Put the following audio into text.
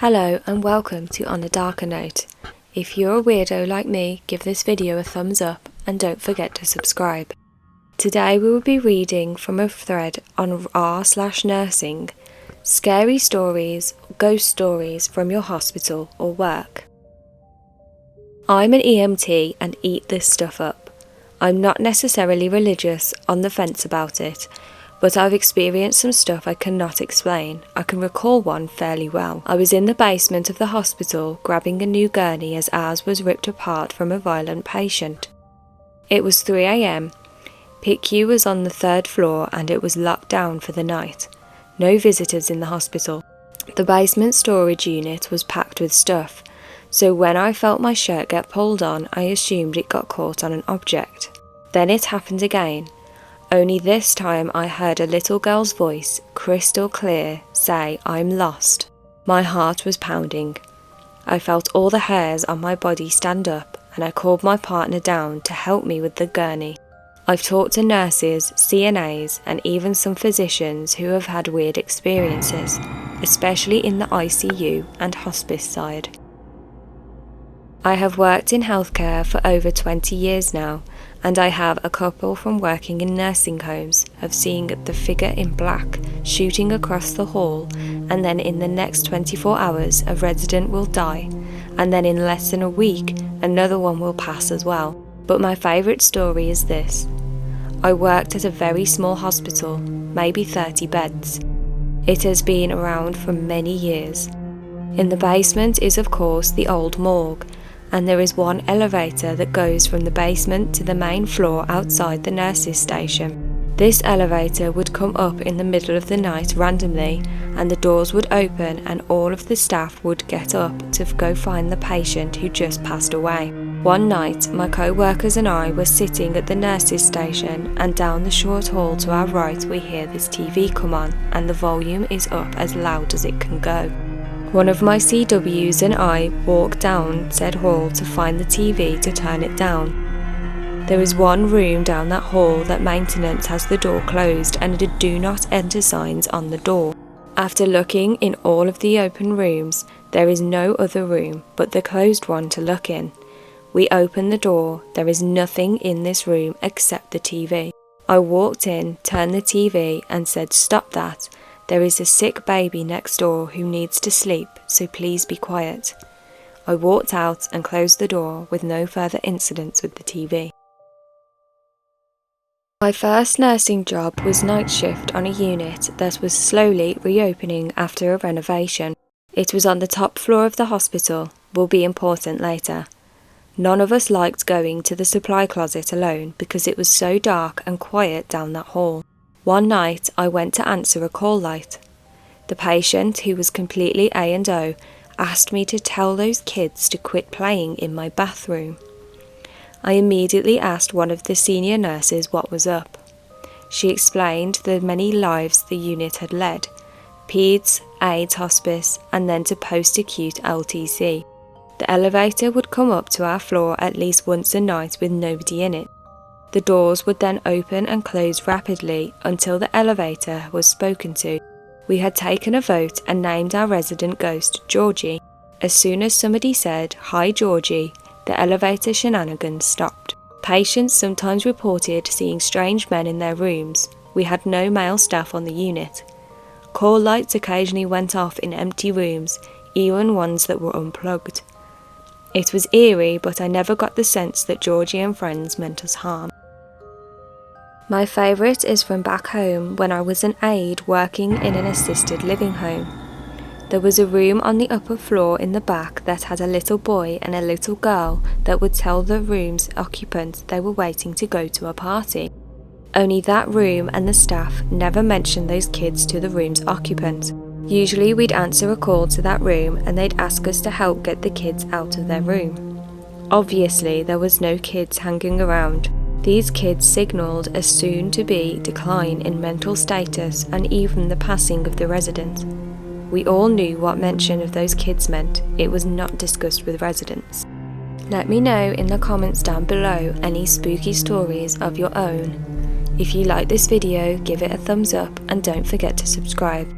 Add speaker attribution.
Speaker 1: Hello and welcome to On a Darker Note. If you're a weirdo like me, give this video a thumbs up and don't forget to subscribe. Today we will be reading from a thread on r/nursing, scary stories, ghost stories from your hospital or work. I'm an EMT and eat this stuff up. I'm not necessarily religious, on the fence about it, but I've experienced some stuff I cannot explain. I can recall one fairly well. I was in the basement of the hospital grabbing a new gurney as ours was ripped apart from a violent patient. It was 3 a.m. PICU was on the 3rd floor and it was locked down for the night. No visitors in the hospital. The basement storage unit was packed with stuff, so when I felt my shirt get pulled on, I assumed it got caught on an object. Then it happened again. Only this time I heard a little girl's voice, crystal clear, say, "I'm lost." My heart was pounding. I felt all the hairs on my body stand up and I called my partner down to help me with the gurney. I've talked to nurses, CNAs and even some physicians who have had weird experiences, especially in the ICU and hospice side. I have worked in healthcare for over 20 years now, and I have a couple from working in nursing homes of seeing the figure in black shooting across the hall, and then in the next 24 hours a resident will die, and then in less than a week another one will pass as well. But my favourite story is this. I worked at a very small hospital, maybe 30 beds. It has been around for many years. In the basement is of course the old morgue, and there is one elevator that goes from the basement to the main floor outside the nurses' station. This elevator would come up in the middle of the night randomly, and the doors would open and all of the staff would get up to go find the patient who just passed away. One night, my co-workers and I were sitting at the nurses' station, and down the short hall to our right we hear this TV come on, and the volume is up as loud as it can go. One of my CWs and I walked down said hall to find the TV to turn it down. There is one room down that hall that maintenance has the door closed and the do not enter signs on the door. After looking in all of the open rooms, there is no other room but the closed one to look in. We open the door, there is nothing in this room except the TV. I walked in, turned the TV and said, "Stop that. There is a sick baby next door who needs to sleep, so please be quiet." I walked out and closed the door with no further incidents with the TV. My first nursing job was night shift on a unit that was slowly reopening after a renovation. It was on the top floor of the hospital, will be important later. None of us liked going to the supply closet alone because it was so dark and quiet down that hall. One night I went to answer a call light. The patient, who was completely A&O, asked me to tell those kids to quit playing in my bathroom. I immediately asked one of the senior nurses what was up. She explained the many lives the unit had led, PEDS, AIDS hospice, and then to post-acute LTC. The elevator would come up to our floor at least once a night with nobody in it. The doors would then open and close rapidly until the elevator was spoken to. We had taken a vote and named our resident ghost Georgie. As soon as somebody said, "Hi Georgie," the elevator shenanigans stopped. Patients sometimes reported seeing strange men in their rooms. We had no male staff on the unit. Call lights occasionally went off in empty rooms, even ones that were unplugged. It was eerie, but I never got the sense that Georgie and friends meant us harm. My favourite is from back home when I was an aide working in an assisted living home. There was a room on the upper floor in the back that had a little boy and a little girl that would tell the room's occupant they were waiting to go to a party. Only that room and the staff never mentioned those kids to the room's occupant. Usually we'd answer a call to that room and they'd ask us to help get the kids out of their room. Obviously there was no kids hanging around. These kids signalled a soon-to-be decline in mental status and even the passing of the resident. We all knew what mention of those kids meant. It was not discussed with residents. Let me know in the comments down below any spooky stories of your own. If you like this video, give it a thumbs up and don't forget to subscribe.